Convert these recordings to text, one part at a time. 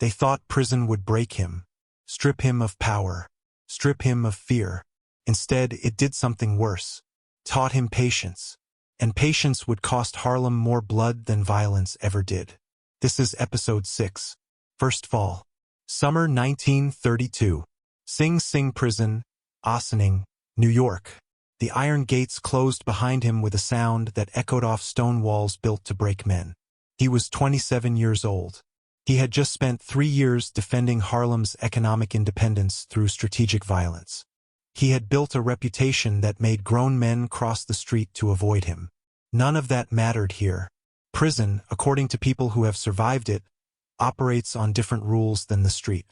They thought prison would break him, strip him of power, strip him of fear. Instead, it did something worse. Taught him patience. And patience would cost Harlem more blood than violence ever did. This is episode 6. First Fall. Summer 1932. Sing Sing Prison, Ossining, New York. The iron gates closed behind him with a sound that echoed off stone walls built to break men. He was 27 years old. He had just spent 3 years defending Harlem's economic independence through strategic violence. He had built a reputation that made grown men cross the street to avoid him. None of that mattered here. Prison, according to people who have survived it, operates on different rules than the street.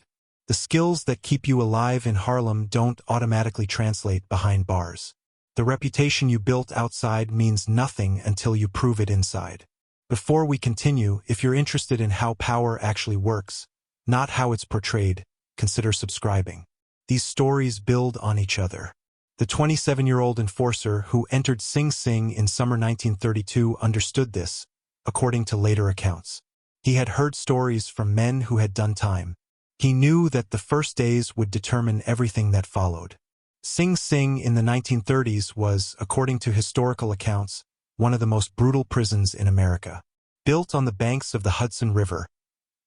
The skills that keep you alive in Harlem don't automatically translate behind bars. The reputation you built outside means nothing until you prove it inside. Before we continue, if you're interested in how power actually works, not how it's portrayed, consider subscribing. These stories build on each other. The 27-year-old enforcer who entered Sing Sing in summer 1932 understood this, according to later accounts. He had heard stories from men who had done time. He knew that the first days would determine everything that followed. Sing Sing in the 1930s was, according to historical accounts, one of the most brutal prisons in America. Built on the banks of the Hudson River,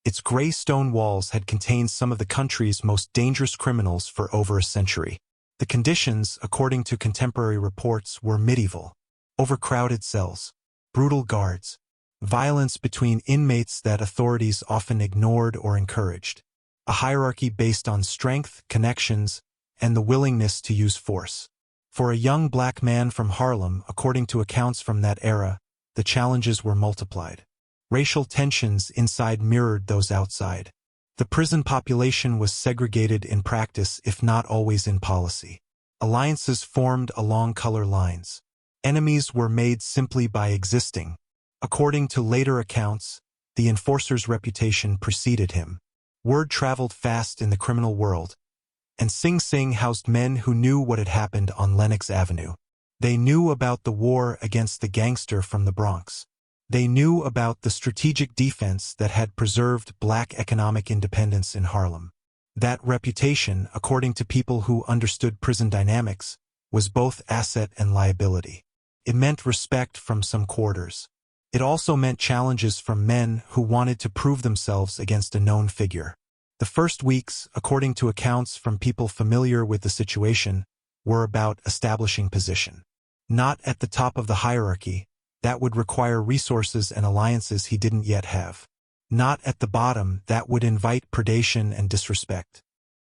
its gray stone walls had contained some of the country's most dangerous criminals for over a century. The conditions, according to contemporary reports, were medieval. Overcrowded cells, brutal guards, violence between inmates that authorities often ignored or encouraged, a hierarchy based on strength, connections, and the willingness to use force. For a young black man from Harlem, according to accounts from that era, the challenges were multiplied. Racial tensions inside mirrored those outside. The prison population was segregated in practice, if not always in policy. Alliances formed along color lines. Enemies were made simply by existing. According to later accounts, the enforcer's reputation preceded him. Word traveled fast in the criminal world, and Sing Sing housed men who knew what had happened on Lenox Avenue. They knew about the war against the gangster from the Bronx. They knew about the strategic defense that had preserved black economic independence in Harlem. That reputation, according to people who understood prison dynamics, was both asset and liability. It meant respect from some quarters. It also meant challenges from men who wanted to prove themselves against a known figure. The first weeks, according to accounts from people familiar with the situation, were about establishing position. Not at the top of the hierarchy. That would require resources and alliances he didn't yet have. Not at the bottom. That would invite predation and disrespect.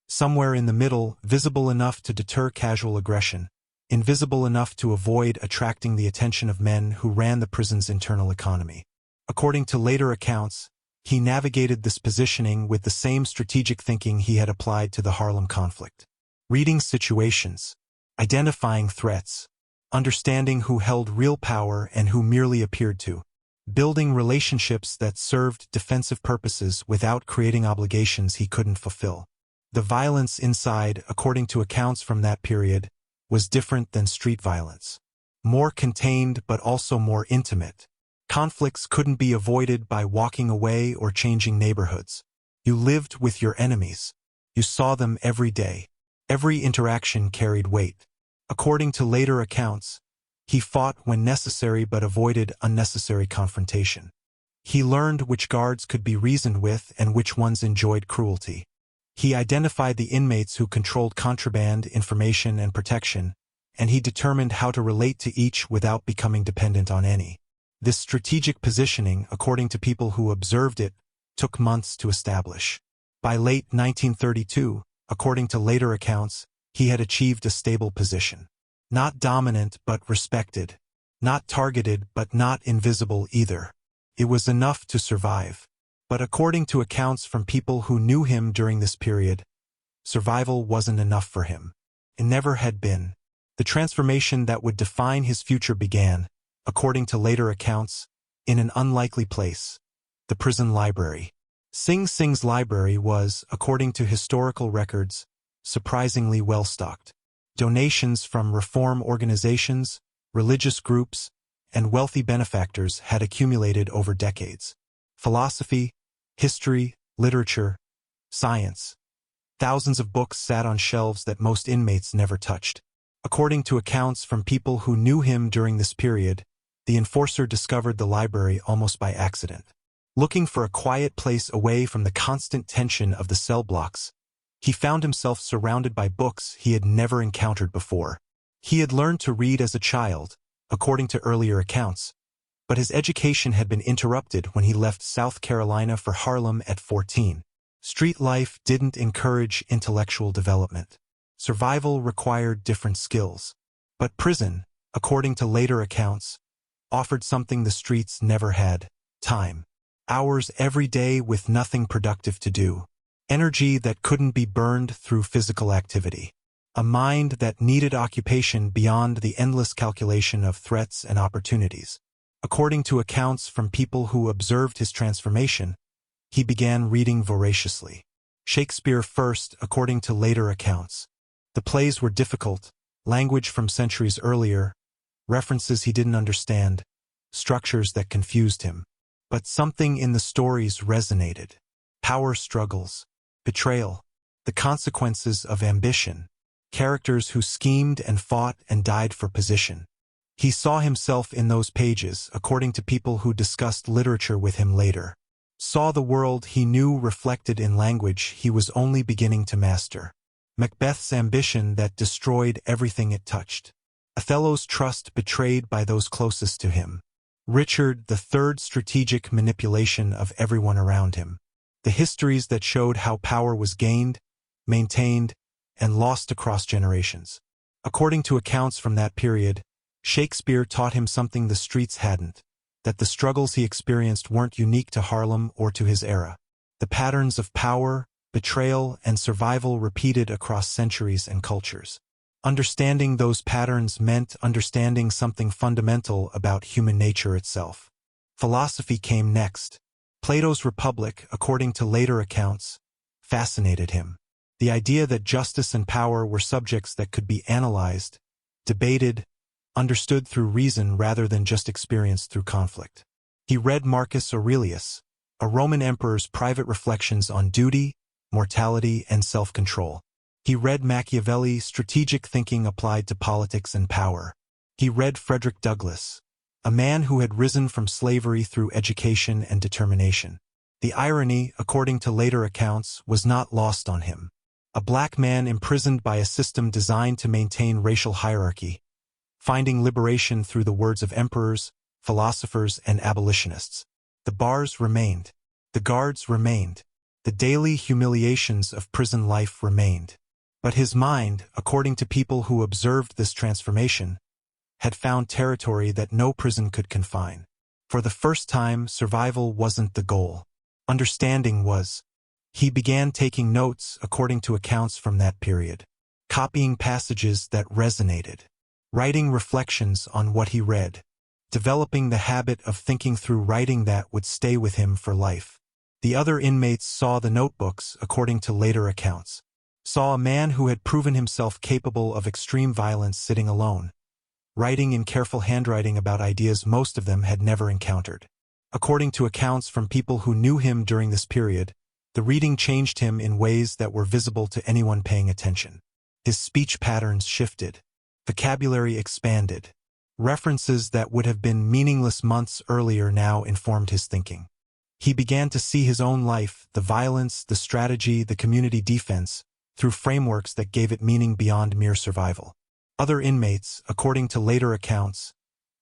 Somewhere in the middle, visible enough to deter casual aggression, invisible enough to avoid attracting the attention of men who ran the prison's internal economy. According to later accounts, he navigated this positioning with the same strategic thinking he had applied to the Harlem conflict. Reading situations, identifying threats, understanding who held real power and who merely appeared to, building relationships that served defensive purposes without creating obligations he couldn't fulfill. The violence inside, according to accounts from that period, was different than street violence. More contained but also more intimate. Conflicts couldn't be avoided by walking away or changing neighborhoods. You lived with your enemies. You saw them every day. Every interaction carried weight. According to later accounts, he fought when necessary but avoided unnecessary confrontation. He learned which guards could be reasoned with and which ones enjoyed cruelty. He identified the inmates who controlled contraband, information, and protection, and he determined how to relate to each without becoming dependent on any. This strategic positioning, according to people who observed it, took months to establish. By late 1932, according to later accounts, he had achieved a stable position. Not dominant but respected. Not targeted but not invisible either. It was enough to survive. But according to accounts from people who knew him during this period, survival wasn't enough for him. It never had been. The transformation that would define his future began, according to later accounts, in an unlikely place, the prison library. Sing Sing's library was, according to historical records, surprisingly well-stocked. Donations from reform organizations, religious groups, and wealthy benefactors had accumulated over decades. Philosophy, history, literature, science. Thousands of books sat on shelves that most inmates never touched. According to accounts from people who knew him during this period, the enforcer discovered the library almost by accident. Looking for a quiet place away from the constant tension of the cell blocks, he found himself surrounded by books he had never encountered before. He had learned to read as a child, according to earlier accounts, but his education had been interrupted when he left South Carolina for Harlem at 14. Street life didn't encourage intellectual development. Survival required different skills. But prison, according to later accounts, offered something the streets never had: time. Hours every day with nothing productive to do. Energy that couldn't be burned through physical activity. A mind that needed occupation beyond the endless calculation of threats and opportunities. According to accounts from people who observed his transformation, he began reading voraciously. Shakespeare first, according to later accounts. The plays were difficult, language from centuries earlier, references he didn't understand, structures that confused him. But something in the stories resonated. Power struggles, betrayal, the consequences of ambition, characters who schemed and fought and died for position. He saw himself in those pages, according to people who discussed literature with him later. Saw the world he knew reflected in language he was only beginning to master. Macbeth's ambition that destroyed everything it touched. Othello's trust betrayed by those closest to him. Richard III's strategic manipulation of everyone around him. The histories that showed how power was gained, maintained, and lost across generations. According to accounts from that period, Shakespeare taught him something the streets hadn't, that the struggles he experienced weren't unique to Harlem or to his era. The patterns of power, betrayal, and survival repeated across centuries and cultures. Understanding those patterns meant understanding something fundamental about human nature itself. Philosophy came next. Plato's Republic, according to later accounts, fascinated him. The idea that justice and power were subjects that could be analyzed, debated, understood through reason rather than just experienced through conflict. He read Marcus Aurelius, a Roman emperor's private reflections on duty, mortality, and self-control. He read Machiavelli's strategic thinking applied to politics and power. He read Frederick Douglass, a man who had risen from slavery through education and determination. The irony, according to later accounts, was not lost on him. A black man imprisoned by a system designed to maintain racial hierarchy, finding liberation through the words of emperors, philosophers, and abolitionists. The bars remained. The guards remained. The daily humiliations of prison life remained. But his mind, according to people who observed this transformation, had found territory that no prison could confine. For the first time, survival wasn't the goal. Understanding was. He began taking notes according to accounts from that period, copying passages that resonated, writing reflections on what he read, developing the habit of thinking through writing that would stay with him for life. The other inmates saw the notebooks according to later accounts. Saw a man who had proven himself capable of extreme violence sitting alone, writing in careful handwriting about ideas most of them had never encountered. According to accounts from people who knew him during this period, the reading changed him in ways that were visible to anyone paying attention. His speech patterns shifted. Vocabulary expanded. References that would have been meaningless months earlier now informed his thinking. He began to see his own life, the violence, the strategy, the community defense, through frameworks that gave it meaning beyond mere survival. Other inmates, according to later accounts,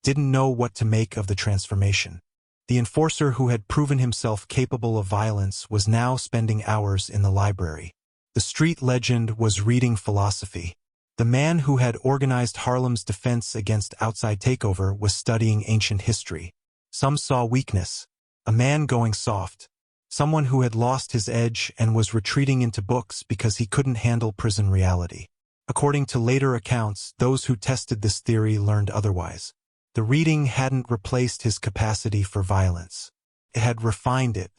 didn't know what to make of the transformation. The enforcer who had proven himself capable of violence was now spending hours in the library. The street legend was reading philosophy. The man who had organized Harlem's defense against outside takeover was studying ancient history. Some saw weakness, a man going soft, someone who had lost his edge and was retreating into books because he couldn't handle prison reality. According to later accounts, those who tested this theory learned otherwise. The reading hadn't replaced his capacity for violence. It had refined it.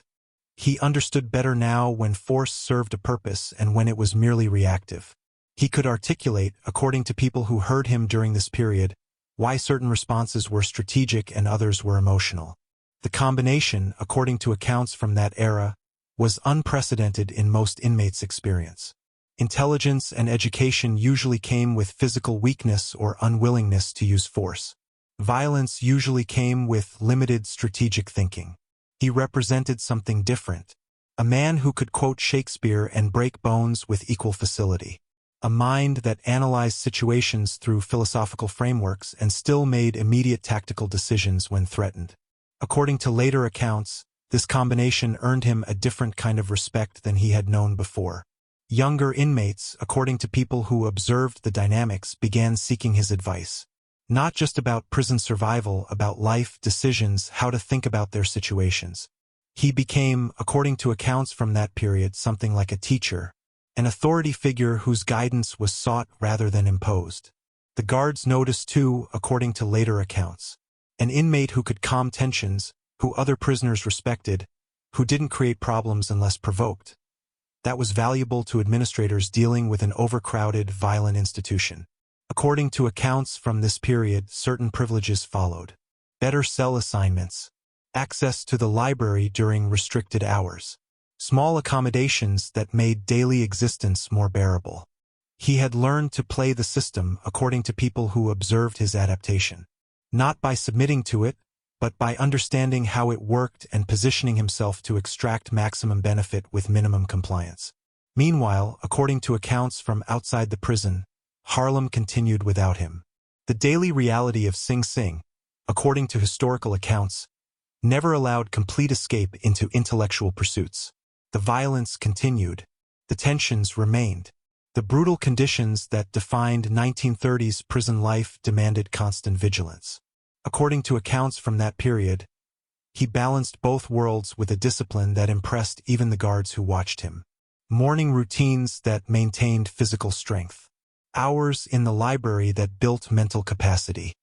He understood better now when force served a purpose and when it was merely reactive. He could articulate, according to people who heard him during this period, why certain responses were strategic and others were emotional. The combination, according to accounts from that era, was unprecedented in most inmates' experience. Intelligence and education usually came with physical weakness or unwillingness to use force. Violence usually came with limited strategic thinking. He represented something different. A man who could quote Shakespeare and break bones with equal facility. A mind that analyzed situations through philosophical frameworks and still made immediate tactical decisions when threatened. According to later accounts, this combination earned him a different kind of respect than he had known before. Younger inmates, according to people who observed the dynamics, began seeking his advice. Not just about prison survival, about life decisions, how to think about their situations. He became, according to accounts from that period, something like a teacher, an authority figure whose guidance was sought rather than imposed. The guards noticed too, according to later accounts, an inmate who could calm tensions, who other prisoners respected, who didn't create problems unless provoked. That was valuable to administrators dealing with an overcrowded, violent institution. According to accounts from this period, certain privileges followed. Better cell assignments, access to the library during restricted hours, small accommodations that made daily existence more bearable. He had learned to play the system, according to people who observed his adaptation. Not by submitting to it, but by understanding how it worked and positioning himself to extract maximum benefit with minimum compliance. Meanwhile, according to accounts from outside the prison, Harlem continued without him. The daily reality of Sing Sing, according to historical accounts, never allowed complete escape into intellectual pursuits. The violence continued. The tensions remained. The brutal conditions that defined 1930s prison life demanded constant vigilance. According to accounts from that period, he balanced both worlds with a discipline that impressed even the guards who watched him. Morning routines that maintained physical strength. Hours in the library that built mental capacity.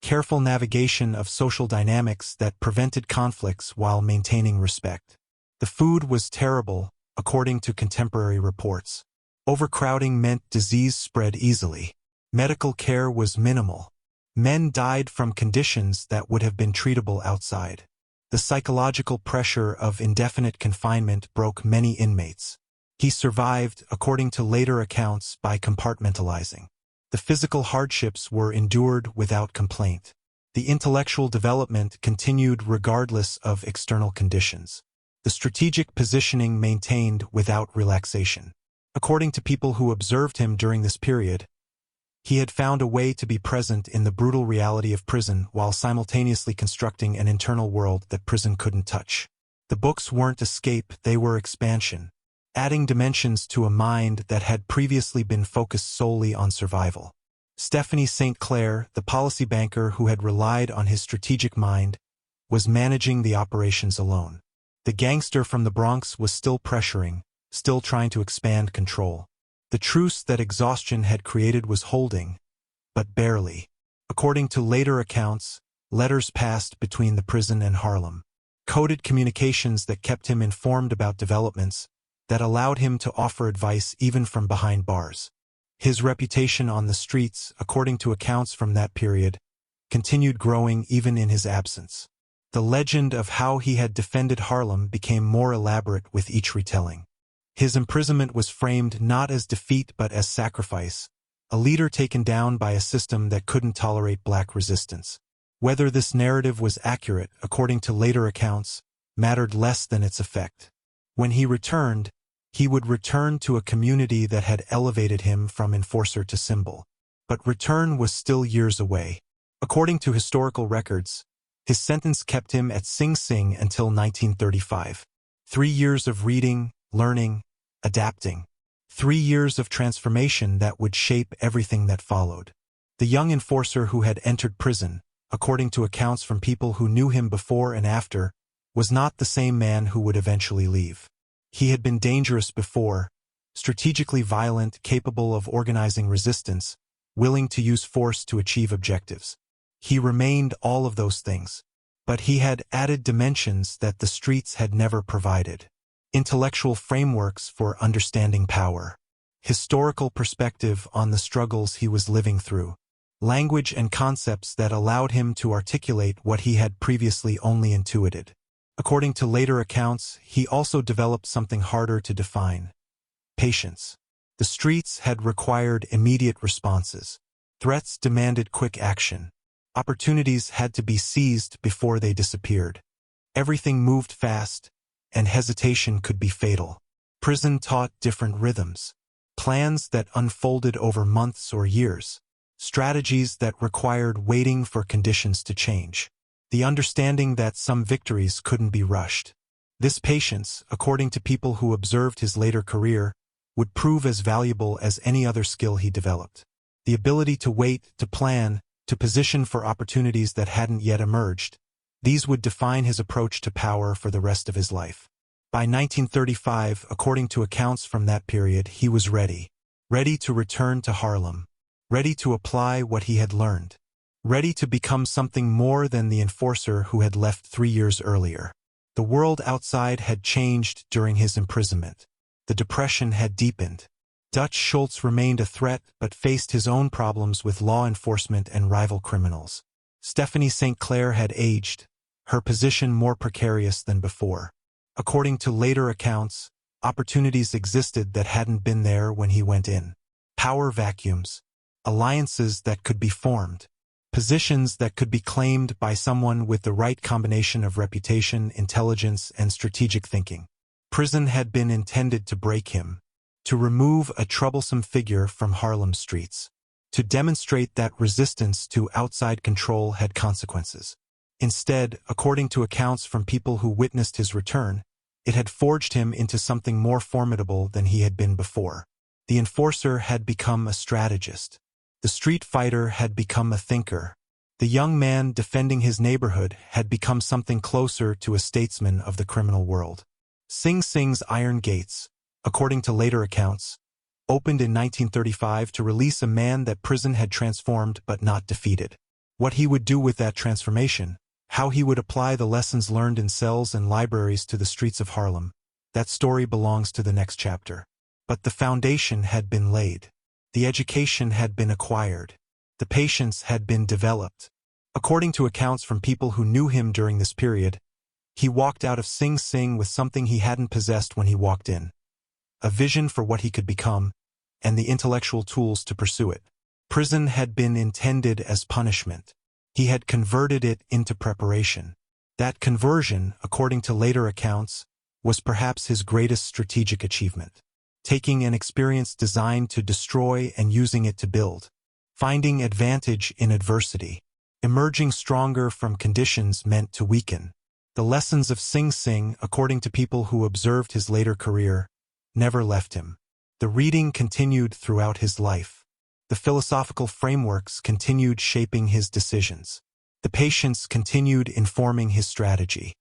Careful navigation of social dynamics that prevented conflicts while maintaining respect. The food was terrible, according to contemporary reports. Overcrowding meant disease spread easily. Medical care was minimal. Men died from conditions that would have been treatable outside. The psychological pressure of indefinite confinement broke many inmates. He survived, according to later accounts, by compartmentalizing. The physical hardships were endured without complaint. The intellectual development continued regardless of external conditions. The strategic positioning maintained without relaxation. According to people who observed him during this period, he had found a way to be present in the brutal reality of prison while simultaneously constructing an internal world that prison couldn't touch. The books weren't escape, they were expansion, adding dimensions to a mind that had previously been focused solely on survival. Stephanie St. Clair, the policy banker who had relied on his strategic mind, was managing the operations alone. The gangster from the Bronx was still pressuring, still trying to expand control. The truce that exhaustion had created was holding, but barely. According to later accounts, letters passed between the prison and Harlem. Coded communications that kept him informed about developments, that allowed him to offer advice even from behind bars. His reputation on the streets, according to accounts from that period, continued growing even in his absence. The legend of how he had defended Harlem became more elaborate with each retelling. His imprisonment was framed not as defeat but as sacrifice, a leader taken down by a system that couldn't tolerate black resistance. Whether this narrative was accurate, according to later accounts, mattered less than its effect. When he returned, he would return to a community that had elevated him from enforcer to symbol. But return was still years away. According to historical records, his sentence kept him at Sing Sing until 1935. 3 years of reading, learning, adapting. 3 years of transformation that would shape everything that followed. The young enforcer who had entered prison, according to accounts from people who knew him before and after, was not the same man who would eventually leave. He had been dangerous before, strategically violent, capable of organizing resistance, willing to use force to achieve objectives. He remained all of those things, but he had added dimensions that the streets had never provided. Intellectual frameworks for understanding power. Historical perspective on the struggles he was living through. Language and concepts that allowed him to articulate what he had previously only intuited. According to later accounts, he also developed something harder to define: patience. The streets had required immediate responses. Threats demanded quick action. Opportunities had to be seized before they disappeared. Everything moved fast, and hesitation could be fatal. Prison taught different rhythms, plans that unfolded over months or years, strategies that required waiting for conditions to change, the understanding that some victories couldn't be rushed. This patience, according to people who observed his later career, would prove as valuable as any other skill he developed. The ability to wait, to plan, to position for opportunities that hadn't yet emerged, these would define his approach to power for the rest of his life. By 1935, according to accounts from that period, he was ready. Ready to return to Harlem. Ready to apply what he had learned. Ready to become something more than the enforcer who had left 3 years earlier. The world outside had changed during his imprisonment. The depression had deepened. Dutch Schultz remained a threat but faced his own problems with law enforcement and rival criminals. Stephanie St. Clair had aged, her position more precarious than before. According to later accounts, opportunities existed that hadn't been there when he went in. Power vacuums, alliances that could be formed, positions that could be claimed by someone with the right combination of reputation, intelligence, and strategic thinking. Prison had been intended to break him, to remove a troublesome figure from Harlem streets, to demonstrate that resistance to outside control had consequences. Instead, according to accounts from people who witnessed his return, it had forged him into something more formidable than he had been before. The enforcer had become a strategist. The street fighter had become a thinker. The young man defending his neighborhood had become something closer to a statesman of the criminal world. Sing Sing's iron gates, according to later accounts, opened in 1935 to release a man that prison had transformed but not defeated. What he would do with that transformation, how he would apply the lessons learned in cells and libraries to the streets of Harlem, that story belongs to the next chapter. But the foundation had been laid. The education had been acquired. The patience had been developed. According to accounts from people who knew him during this period, he walked out of Sing Sing with something he hadn't possessed when he walked in: a vision for what he could become, and the intellectual tools to pursue it. Prison had been intended as punishment. He had converted it into preparation. That conversion, according to later accounts, was perhaps his greatest strategic achievement. Taking an experience designed to destroy and using it to build. Finding advantage in adversity. Emerging stronger from conditions meant to weaken. The lessons of Sing Sing, according to people who observed his later career, never left him. The reading continued throughout his life. The philosophical frameworks continued shaping his decisions. The patience continued informing his strategy.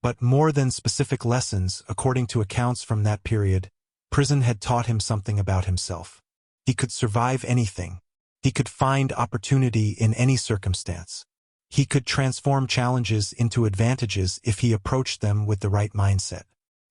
But more than specific lessons, according to accounts from that period, prison had taught him something about himself. He could survive anything. He could find opportunity in any circumstance. He could transform challenges into advantages if he approached them with the right mindset.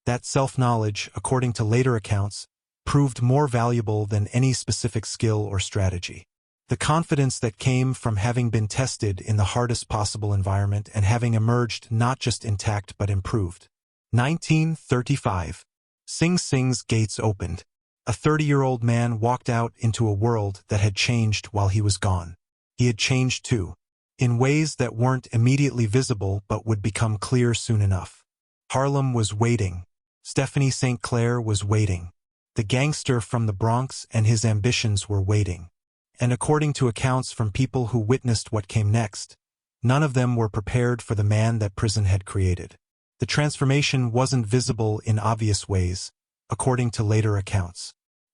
That self-knowledge, according to later accounts, proved more valuable than any specific skill or strategy. The confidence that came from having been tested in the hardest possible environment and having emerged not just intact but improved. 1935. Sing Sing's gates opened. A 30-year-old man walked out into a world that had changed while he was gone. He had changed too, in ways that weren't immediately visible but would become clear soon enough. Harlem was waiting. Stephanie St. Clair was waiting. The gangster from the Bronx and his ambitions were waiting. And according to accounts from people who witnessed what came next, none of them were prepared for the man that prison had created. The transformation wasn't visible in obvious ways, according to later accounts.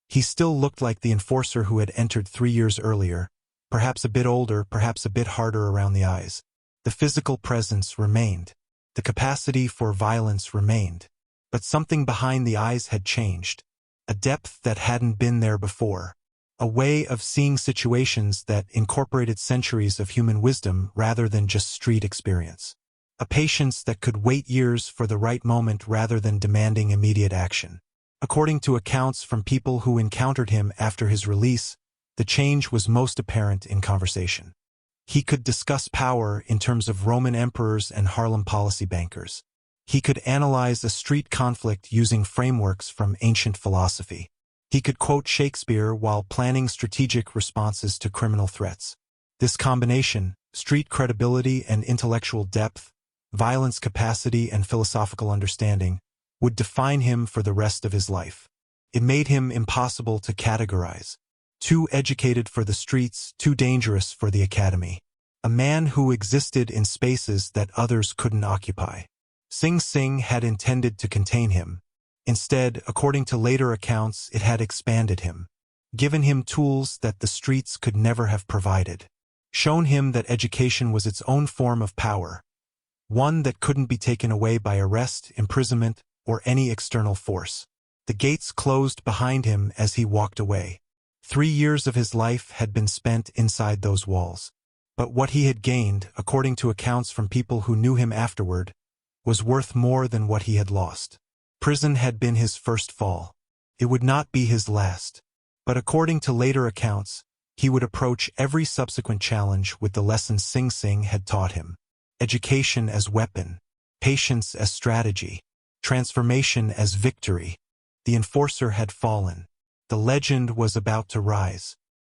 He still looked like the enforcer who had entered 3 years earlier, perhaps a bit older, perhaps a bit harder around the eyes. The physical presence remained. The capacity for violence remained. But something behind the eyes had changed. A depth that hadn't been there before. A way of seeing situations that incorporated centuries of human wisdom rather than just street experience. A patience that could wait years for the right moment rather than demanding immediate action. According to accounts from people who encountered him after his release, the change was most apparent in conversation. He could discuss power in terms of Roman emperors and Harlem policy bankers. He could analyze a street conflict using frameworks from ancient philosophy. He could quote Shakespeare while planning strategic responses to criminal threats. This combination, street credibility and intellectual depth, violence capacity and philosophical understanding, would define him for the rest of his life. It made him impossible to categorize. Too educated for the streets, too dangerous for the academy. A man who existed in spaces that others couldn't occupy. Sing Sing had intended to contain him. Instead, according to later accounts, it had expanded him, given him tools that the streets could never have provided, shown him that education was its own form of power, one that couldn't be taken away by arrest, imprisonment, or any external force. The gates closed behind him as he walked away. 3 years of his life had been spent inside those walls. But what he had gained, according to accounts from people who knew him afterward, was worth more than what he had lost. Prison had been his first fall. It would not be his last. But according to later accounts, he would approach every subsequent challenge with the lessons Sing Sing had taught him. Education as weapon, patience as strategy, transformation as victory. The enforcer had fallen. The legend was about to rise.